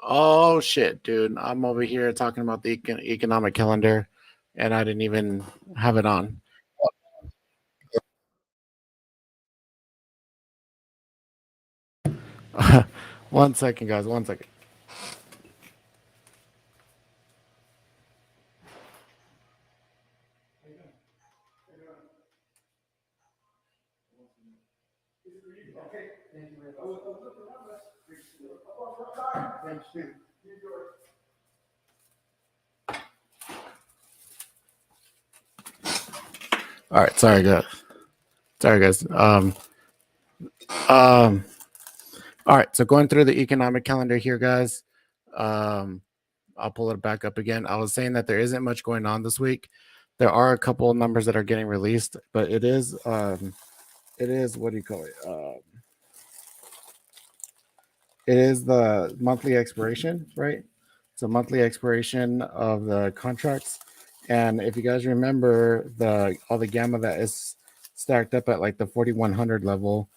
Oh shit, dude! I'm over here talking about the economic calendar, and I didn't even have it on. One second, guys. One second. All right, sorry, guys. Sorry, guys. Um. All right, so going through the economic calendar here, guys. Um, I'll pull it back up again. I was saying that there isn't much going on this week. There are a couple of numbers that are getting released, but it is what do you call it? It is the monthly expiration, right? So monthly expiration of the contracts. And if you guys remember the all the gamma that is stacked up at like the 4100 level,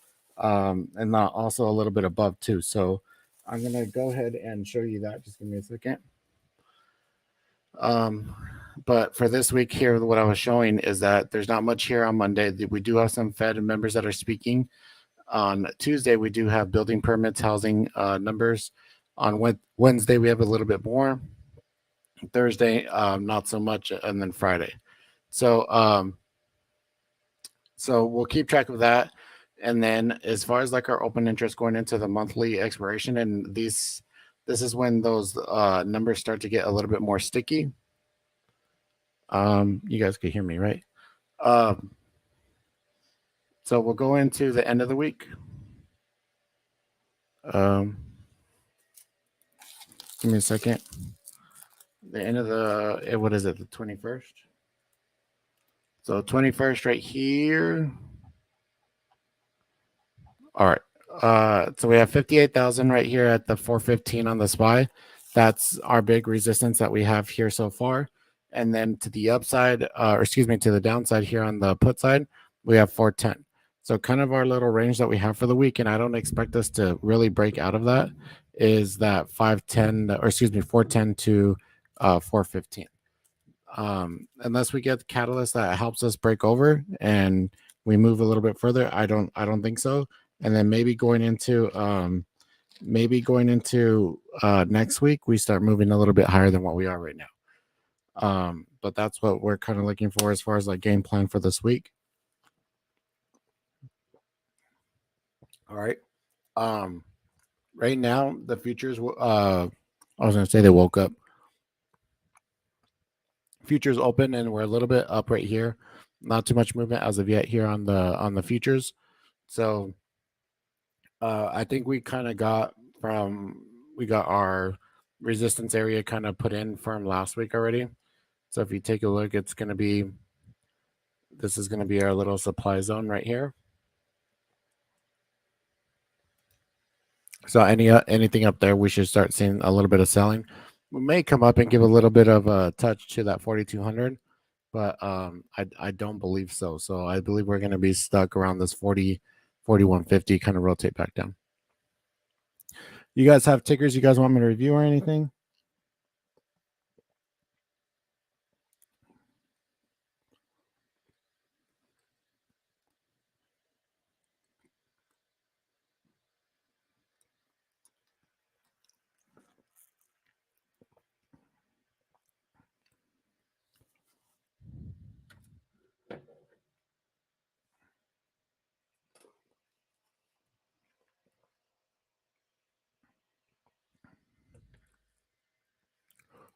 and not also a little bit above too. So I'm gonna go ahead and show you that. Just give me a second. Um, but for this week here, what I was showing is that there's not much here on Monday. We do have some Fed members that are speaking. On Tuesday, we do have building permits, housing numbers. On Wednesday, we have a little bit more. Thursday, not so much, and then Friday. So, so we'll keep track of that. And then, as far as like our open interest going into the monthly expiration, and this is when those numbers start to get a little bit more sticky. You guys can hear me, right? Um, so we'll go into the end of the week. Um, give me a second. The end of the what is it? The 21st. So 21st right here. All right. So we have 58,000 right here at the 415 on the SPY. That's our big resistance that we have here so far. And then to the upside, or excuse me, to the downside here on the put side, we have 410. So kind of our little range that we have for the week, and I don't expect us to really break out of that, is that 510, or excuse me, 410 to 415. Unless we get the catalyst that helps us break over and we move a little bit further, I don't think so. And then maybe going into next week we start moving a little bit higher than what we are right now. But that's what we're kind of looking for as far as like game plan for this week. All right. Um, right now the futures I was gonna say they woke up. Futures open and we're a little bit up right here. Not too much movement as of yet here on the futures. So I think we kind of we got our resistance area kind of put in firm last week already. So if you take a look, this is going to be our little supply zone right here. So anything up there, we should start seeing a little bit of selling. We may come up and give a little bit of a touch to that 4,200, but I don't believe so. So I believe we're going to be stuck around this 4150, kind of rotate back down. You guys have tickers you guys want me to review or anything?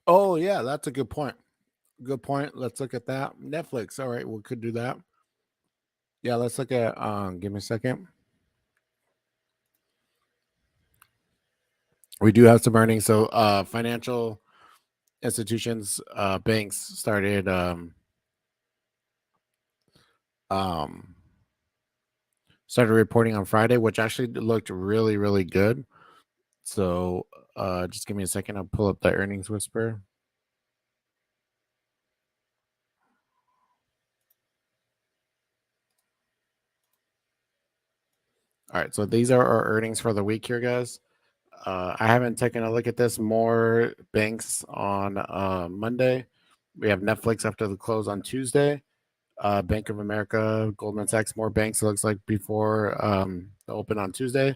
Oh yeah, that's a good point. Good point. Let's look at that. Netflix. All right, we could do that. Yeah, let's look at give me a second. We do have some earnings. So financial institutions, banks started um started reporting on Friday, which actually looked really, really good. So just give me a second. I'll pull up the earnings whisper. All right, so these are our earnings for the week here, guys. I haven't taken a look at this. More banks on Monday. We have Netflix after the close on Tuesday. Bank of America, Goldman Sachs, more banks. It looks like before the open on Tuesday.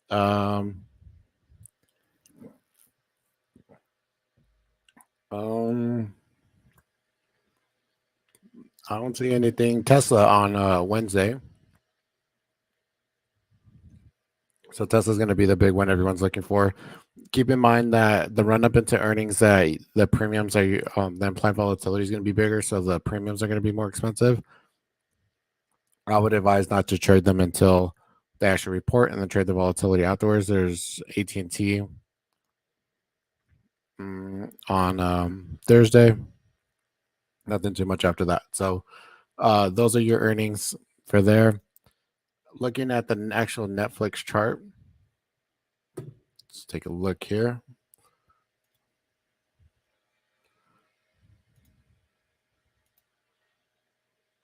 Um, I don't see anything. Tesla on Wednesday. So Tesla's going to be the big one everyone's looking for. Keep in mind that the run up into earnings, that the premiums are the implied volatility is going to be bigger, so the premiums are going to be more expensive. I would advise not to trade them until they actually report and then trade the volatility afterwards. There's AT&T on Thursday. Nothing too much after that. So those are your earnings for there. Looking at the actual Netflix chart, let's take a look here.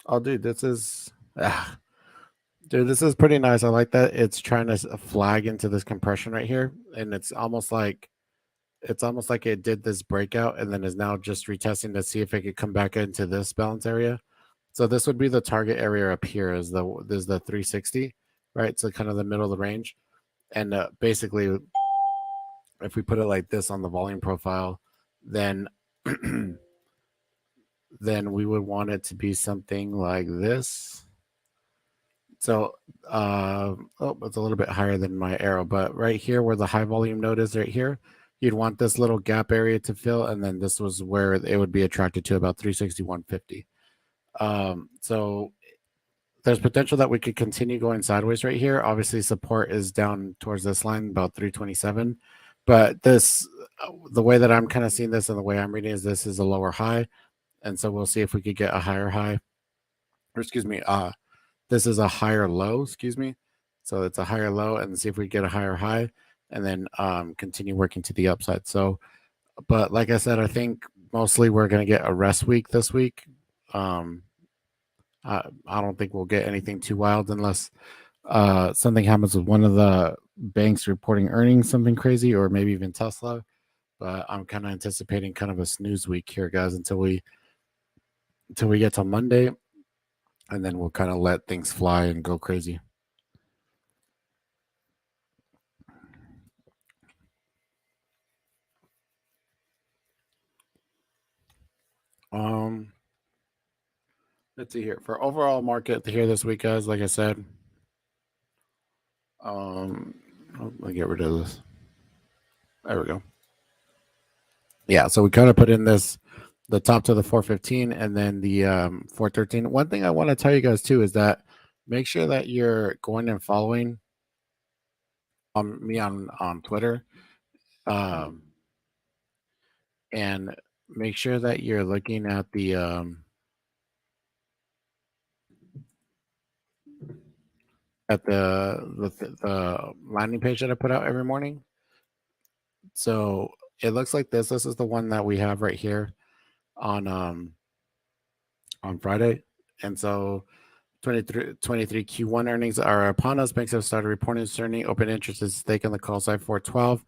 Oh, dude, this is pretty nice. I like that it's trying to flag into this compression right here, and it's almost like it did this breakout and then is now just retesting to see if it could come back into this balance area. So this would be the target area up here. Is the 360, right? So kind of the middle of the range, and basically, if we put it like this on the volume profile, then then we would want it to be something like this. So, it's a little bit higher than my arrow, but right here where the high volume node is right here, you'd want this little gap area to fill, and then this was where it would be attracted to about 361.50. So there's potential that we could continue going sideways right here. Obviously, support is down towards this line, about 327. But this, the way that I'm kind of seeing this and the way I'm reading is this is a lower high. And so we'll see if we could get a higher high. Or excuse me, this is a higher low, excuse me. So it's a higher low, and see if we get a higher high, and then continue working to the upside. So, but like I said, I think mostly we're going to get a rest week this week. I don't think we'll get anything too wild unless something happens with one of the banks reporting earnings, something crazy, or maybe even Tesla. But I'm kind of anticipating kind of a snooze week here, guys, until we get to Monday, and then we'll kind of let things fly and go crazy. Let's see here for overall market here this week, guys. Like I said, let me get rid of this. There we go. Yeah, so we kind of put in the top to the 415 and then the 413. One thing I want to tell you guys too is that make sure that you're going and following me on Twitter, and make sure that you're looking at the landing page that I put out every morning. So it looks like this. This is the one that we have right here on Friday, and so 23 Q1 earnings are upon us. Banks have started reporting concerning open interest is stake on the call side. 412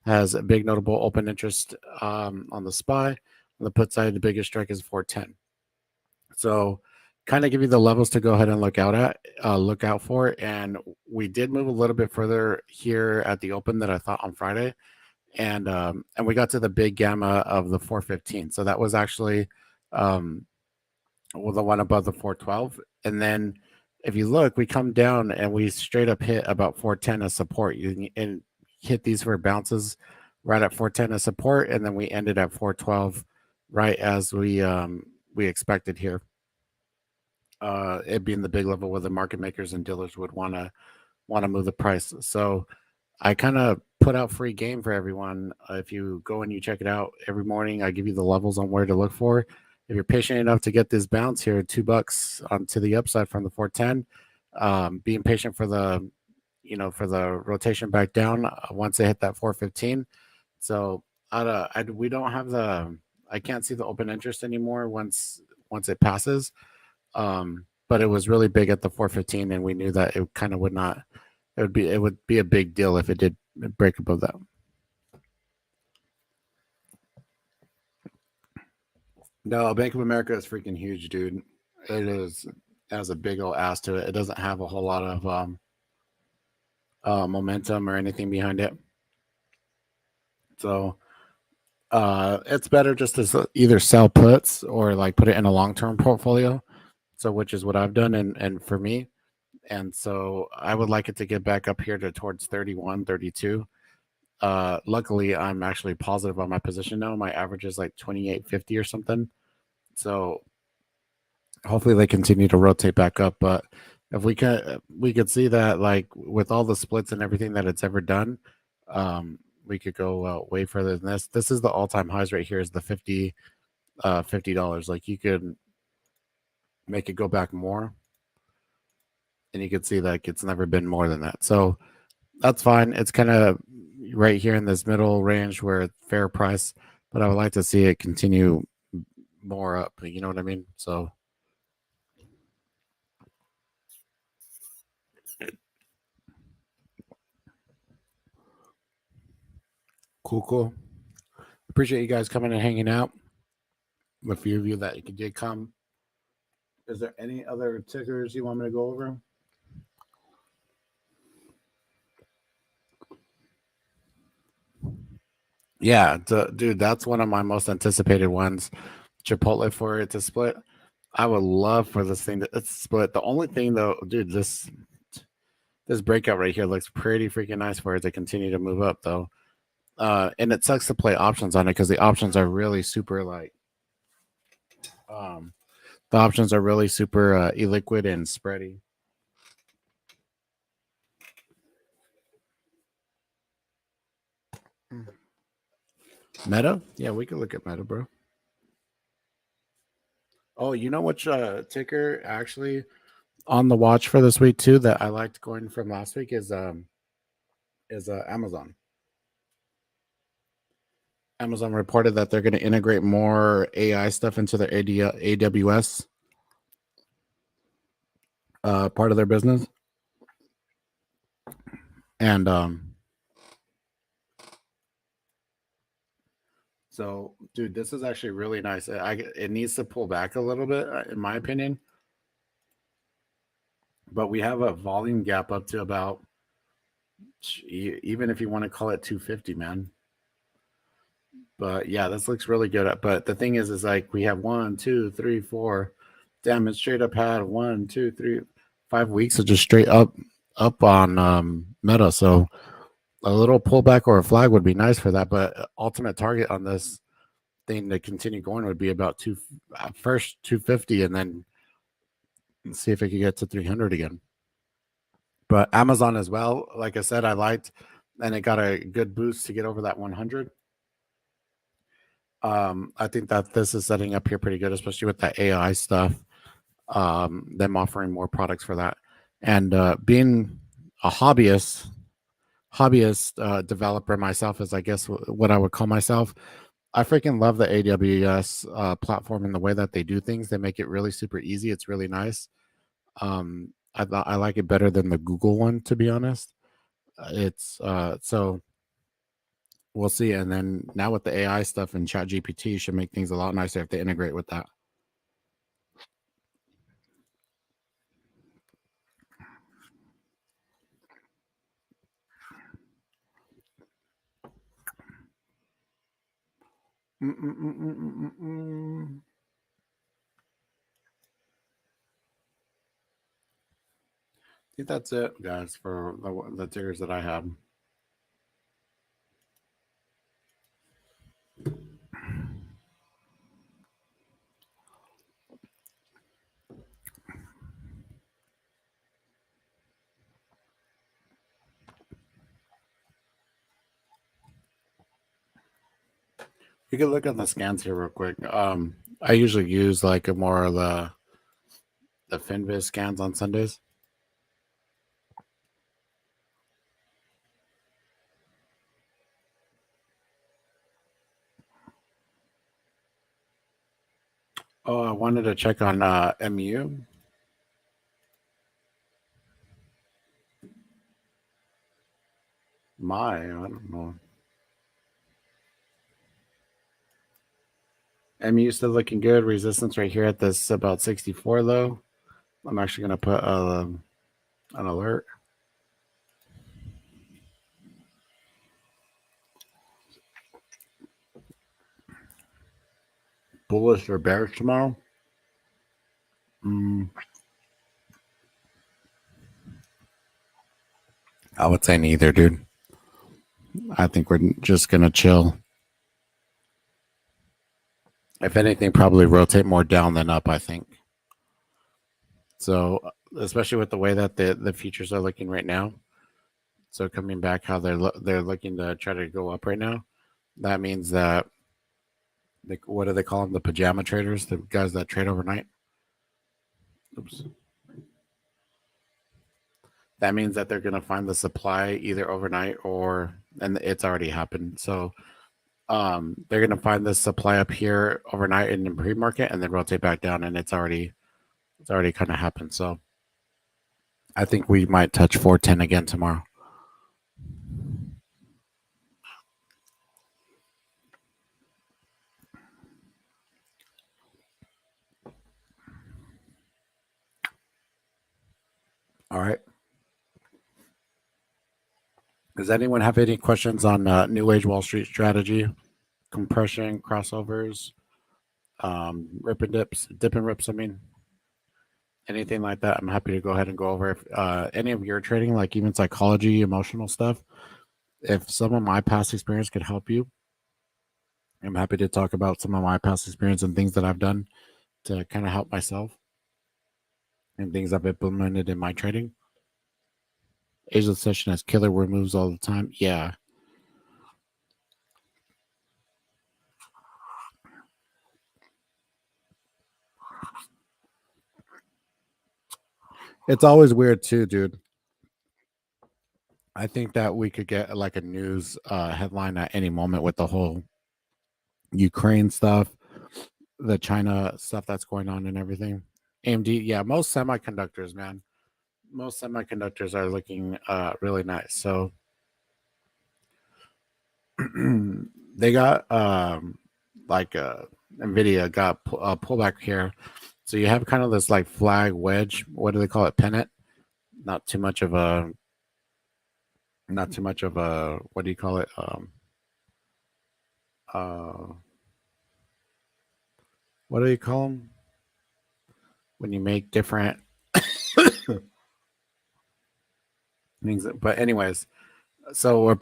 has a big notable open interest on the SPY. On the put side, the biggest strike is 410. So kind of give you the levels to go ahead and look out for. And we did move a little bit further here at the open that I thought on Friday. And we got to the big gamma of the 415. So that was actually the one above the 412. And then if you look, we come down and we straight up hit about 410 as support. And hit these for bounces right at 410 as support, and then we ended at 412 right as we expected here. It being the big level where the market makers and dealers would want to move the price. So I kind of put out free game for everyone. If you go and you check it out every morning, I give you the levels on where to look for. If you're patient enough to get this bounce here, $2 to the upside from the 410, being patient for the rotation back down once they hit that 415. So we don't have I can't see the open interest anymore once it passes. But it was really big at the 415, and we knew that it kind of would not. It would be a big deal if it did break above that. No, Bank of America is freaking huge, dude. It is. It has a big old ass to it. It doesn't have a whole lot of momentum or anything behind it. So it's better just to either sell puts or like put it in a long-term portfolio. So which is what I've done, and for me. And so I would like it to get back up here to towards 31, 32. Luckily, I'm actually positive on my position now. My average is like 28.50 or something. So hopefully they continue to rotate back up. But if we could see that like with all the splits and everything that it's ever done, we could go way further than this. This is the all-time highs right here. Is the $50. Like you could make it go back more, and you can see like it's never been more than that. So that's fine. It's kind of right here in this middle range where it's fair price, but I would like to see it continue more up. You know what I mean? So cool. Appreciate you guys coming and hanging out. A few of you that did come. Is there any other tickers you want me to go over? Yeah, dude, that's one of my most anticipated ones. Chipotle for it to split. I would love for this thing to split. The only thing though, dude, this breakout right here looks pretty freaking nice for it to continue to move up though. And it sucks to play options on it because the options are really super like the options are really super illiquid and spready. Meta? Yeah, we could look at Meta, bro. Oh, you know which ticker actually on the watch for this week too that I liked going from last week is Amazon. Amazon reported that they're going to integrate more AI stuff into their AWS part of their business, and so, dude, this is actually really nice. It needs to pull back a little bit, in my opinion, but we have a volume gap up to about, even if you want to call it 250, man. But yeah, this looks really good. But the thing is like we have 1, 2, 3, 4. Damn, it straight up had 1, 2, 3, 5 weeks of just straight up on Meta. So a little pullback or a flag would be nice for that. But ultimate target on this thing to continue going would be about first 250, and then see if it could get to 300 again. But Amazon as well, like I said, I liked, and it got a good boost to get over that 100. I think that this is setting up here pretty good, especially with that AI stuff. Them offering more products for that, and being a hobbyist developer myself, is I guess what I would call myself. I freaking love the AWS platform and the way that they do things. They make it really super easy. It's really nice. I like it better than the Google one, to be honest. It's so we'll see. And then now with the AI stuff and Chat GPT should make things a lot nicer if they integrate with that. Mm-mm-mm-mm-mm-mm. I think that's it, guys, for the tickers that I have. You can look at the scans here real quick. I usually use like a more of the Finviz scans on Sundays. Oh, I wanted to check on MU. I don't know. MU still looking good. Resistance right here at this about 64 low. I'm actually going to put an alert. Bullish or bearish tomorrow? I would say neither, dude. I think we're just going to chill. If anything, probably rotate more down than up, I think. So, especially with the way that the futures are looking right now. So coming back, how they're looking to try to go up right now. That means that what do they call them? The pajama traders, the guys that trade overnight. Oops. That means that they're going to find the supply either overnight and it's already happened. So they're going to find the supply up here overnight in the pre-market and then rotate back down, and it's already kind of happened. So I think we might touch 410 again tomorrow. All right. Does anyone have any questions on New Age Wall Street strategy, compression, crossovers, rip and dips, dip and rips? I mean, anything like that? I'm happy to go ahead and go over if any of your trading, like even psychology, emotional stuff. If some of my past experience could help you, I'm happy to talk about some of my past experience and things that I've done to kind of help myself and things I've implemented in my trading. Asian session has killer word moves all the time. Yeah. It's always weird too, dude. I think that we could get like a news headline at any moment with the whole Ukraine stuff, the China stuff that's going on and everything. AMD, yeah, most semiconductors, man. Most semiconductors are looking really nice. So they got like Nvidia got a pullback here. So you have kind of this like flag wedge. What do they call it? Pennant. Not too much of a. What do you call it? Uh, what do you call them when you make different things? But anyways, so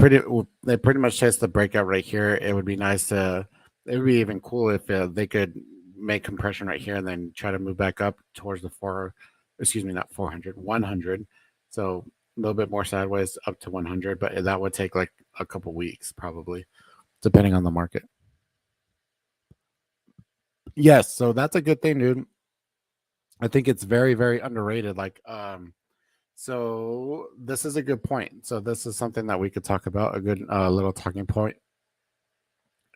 they pretty much chased the breakout right here. It would be nice to. It would be even cool if they could make compression right here and then try to move back up towards the not 400, 100. So a little bit more sideways up to 100, but that would take like a couple weeks probably, depending on the market. Yes, so that's a good thing, dude. I think it's very, very underrated. So this is a good point. So this is something that we could talk about. A good little talking point.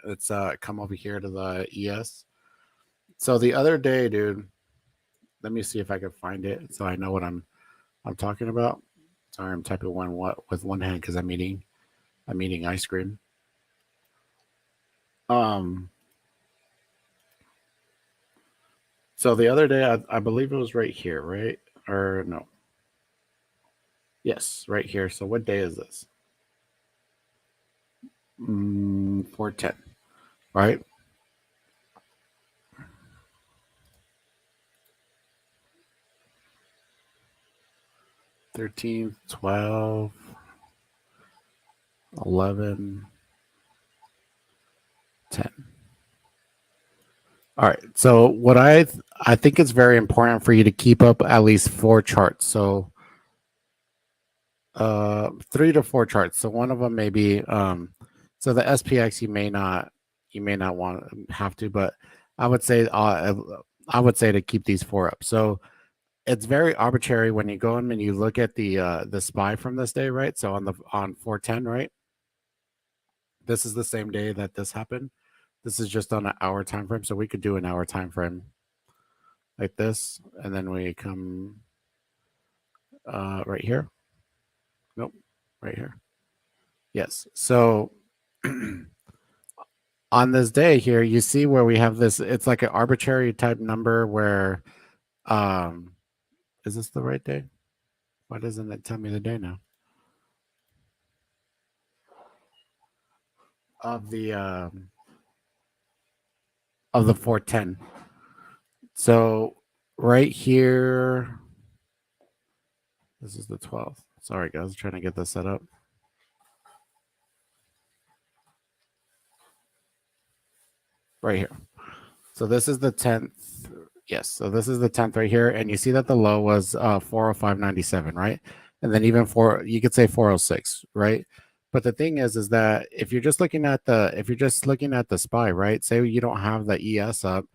Let's come over here to the ES. So the other day, dude, let me see if I can find it so I know what I'm talking about. Sorry, I'm typing with one hand because I'm eating ice cream. So the other day, I believe it was right here, right? Or no? Yes, right here. So what day is this? 410, right? 13, 12, 11, 10. All right. So what I think it's very important for you to keep up at least 4 charts. So 3 to 4 charts. So one of them may be so the SPX you may not have to, but I would say to keep these 4 up. So it's very arbitrary when you go in and you look at the SPY from this day, right? So on 410, right? This is the same day that this happened. This is just on an hour time frame, so we could do an hour time frame like this, and then we come right here. Nope, right here. Yes. So on this day here, you see where we have this, it's like an arbitrary type number where, um, is this the right day? Why doesn't it tell me the day now? Of the, of the 410. So right here, this is the 12th. Sorry, guys, trying to get this set up. Right here. So this is the 10th. Yes. So this is the 10th right here. And you see that the low was 405.97, right? And then even you could say 406, right? But the thing is that if you're just looking at the SPY, right? Say you don't have the ES up,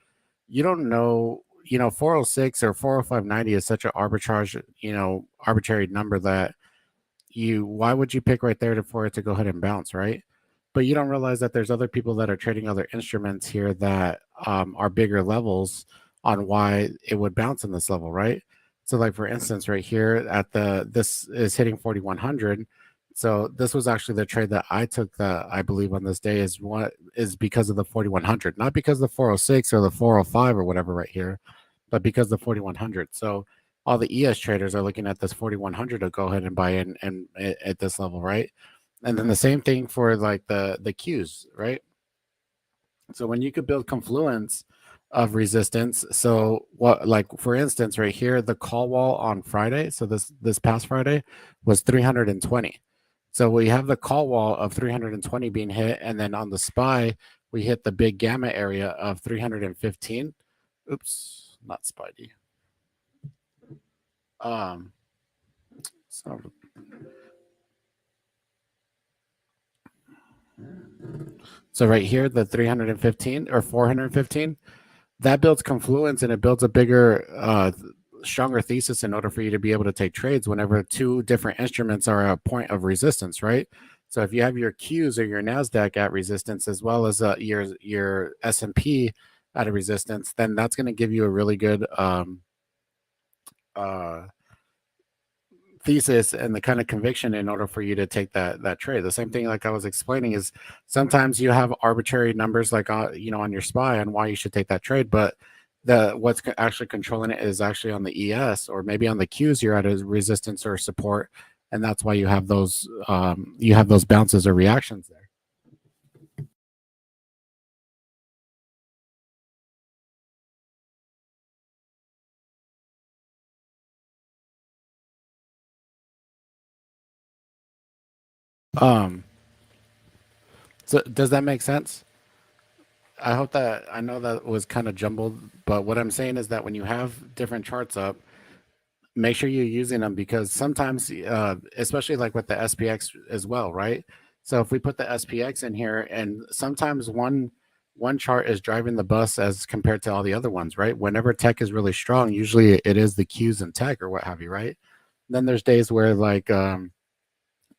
you don't know, 406 or 405.90 is such an arbitrary number that why would you pick right there for it to go ahead and bounce, right? But you don't realize that there's other people that are trading other instruments here that are bigger levels on why it would bounce in this level, right? So, like for instance, right here this is hitting 4,100. So this was actually the trade that I took that I believe on this day is because of the 4,100, not because of the 406 or the 405 or whatever right here, but because of the 4,100. So all the ES traders are looking at this 4,100 to go ahead and buy in and at this level, right? And then the same thing for like the Qs, right? So when you could build confluence of resistance, so what, like for instance, right here, the call wall on Friday, so this past Friday was 320. So we have the call wall of 320 being hit, and then on the SPY, we hit the big gamma area of 315. Oops, not Spidey. Um, so So right here, the 315 or 415, that builds confluence and it builds a bigger, stronger thesis in order for you to be able to take trades whenever two different instruments are a point of resistance, right? So if you have your Qs or your Nasdaq at resistance as well as your S&P at a resistance, then that's going to give you a really good uh, thesis and the kind of conviction in order for you to take that trade. The same thing, like I was explaining, is sometimes you have arbitrary numbers like on your SPY on why you should take that trade, but the what's actually controlling it is actually on the ES or maybe on the Qs. You're at a resistance or support, and that's why you have those bounces or reactions there. Um, so does that make sense? I know that was kind of jumbled, but what I'm saying is that when you have different charts up, make sure you're using them because sometimes, especially like with the SPX as well, right? So if we put the SPX in here, and sometimes one chart is driving the bus as compared to all the other ones, right? Whenever tech is really strong, usually it is the Qs and tech or what have you, right? Then there's days where like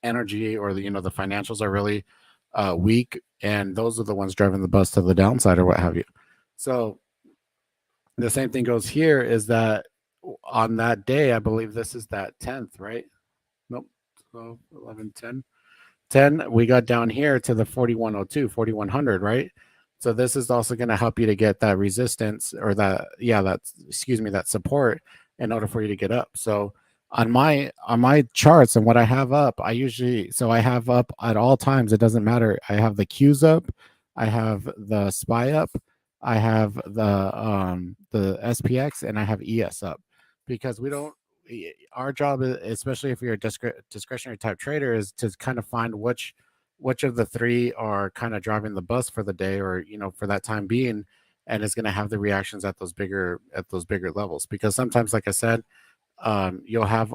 energy or the financials are really weak, and those are the ones driving the bus to the downside or what have you. So the same thing goes here is that on that day, I believe this is that 10th, right? Nope. 12, 11, 10. 10, we got down here to the 4102, 4100, right? So this is also going to help you to get that resistance or that support in order for you to get up. So on my charts and what I have up, I have up at all times. It doesn't matter. I have the Qs up, I have the SPY up, I have the SPX, and I have ES up because we don't our job, especially if you're a discretionary type trader, is to kind of find which of the three are kind of driving the bus for the day or for that time being, and is going to have the reactions at those bigger levels. Because sometimes, like I said, you'll have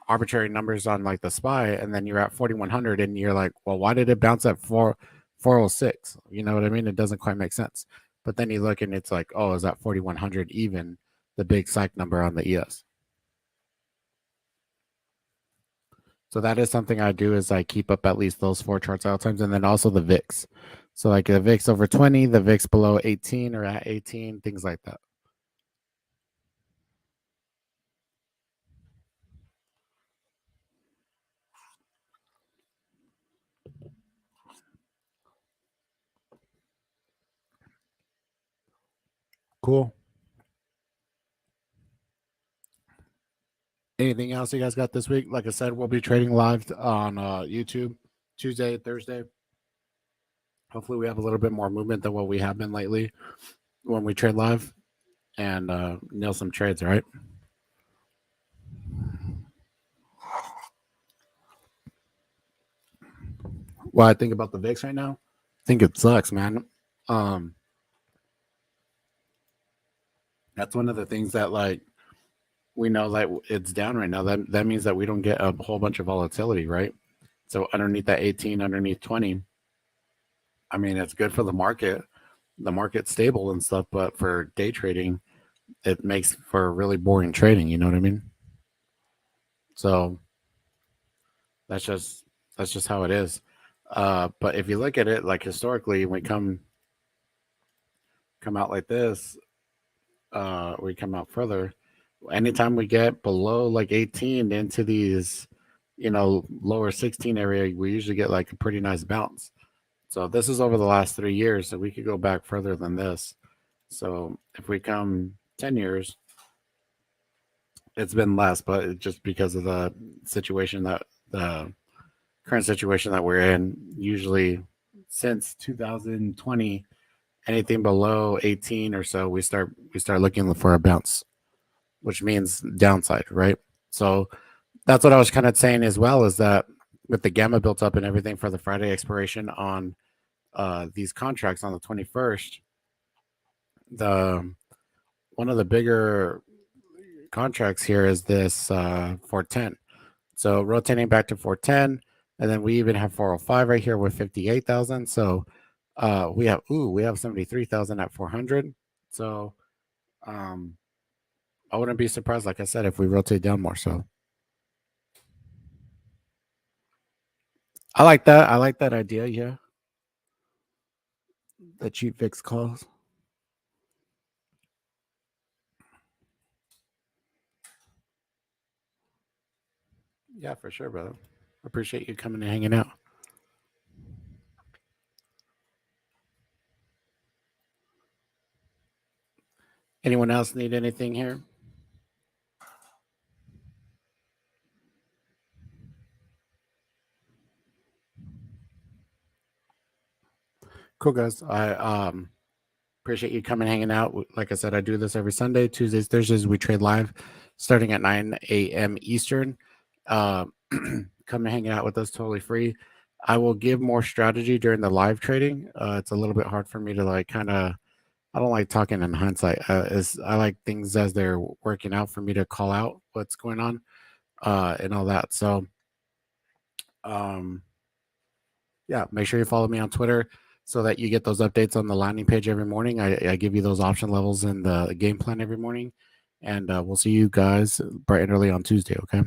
arbitrary numbers on like the SPY, and then you're at 4100, and you're like, well, why did it bounce at 406? You know what I mean? It doesn't quite make sense. But then you look and it's like, oh, is that 4100 even the big psych number on the ES? So that is something I do is I keep up at least those four charts at all times, and then also the VIX. So like the VIX over 20, the VIX below 18 or at 18, things like that. Cool. Anything else you guys got this week? Like I said, we'll be trading live on YouTube Tuesday, Thursday. Hopefully, we have a little bit more movement than what we have been lately when we trade live and nail some trades, right? What I think about the VIX right now, I think it sucks, man. That's one of the things that like we know that it's down right now. That means that we don't get a whole bunch of volatility, right? So underneath that 18, underneath 20, I mean, it's good for the market. The market's stable and stuff, but for day trading, it makes for really boring trading. You know what I mean? So that's just how it is. But if you look at it, like historically, when we come out like this, we come out further. Anytime we get below like 18 into these, lower 16 area, we usually get like a pretty nice bounce. So this is over the last 3 years, so we could go back further than this. So if we come 10 years, it's been less, but it's just because of the situation that the current situation that we're in. Usually since 2020, anything below 18 or so, we start looking for a bounce, which means downside, right? So that's what I was kind of saying as well, is that with the gamma built up and everything for the Friday expiration on these contracts on the 21st, one of the bigger contracts here is this 410. So rotating back to 410, and then we even have 405 right here with 58,000. So we have 73,000 at 400. So I wouldn't be surprised, like I said, if we rotate down more. So I like that. I like that idea. Yeah, the cheap fix calls. Yeah, for sure, brother. Appreciate you coming and hanging out. Anyone else need anything here? Cool, guys. I appreciate you coming hanging out. Like I said, I do this every Sunday, Tuesdays, Thursdays. We trade live starting at 9 a.m. Eastern. Come and hang out with us totally free. I will give more strategy during the live trading. It's a little bit hard for me to like kind of. I don't like talking in hindsight. I like things as they're working out for me to call out what's going on and all that. So, um, yeah, make sure you follow me on Twitter so that you get those updates on the landing page every morning. I give you those option levels in the game plan every morning. And we'll see you guys bright and early on Tuesday. Okay.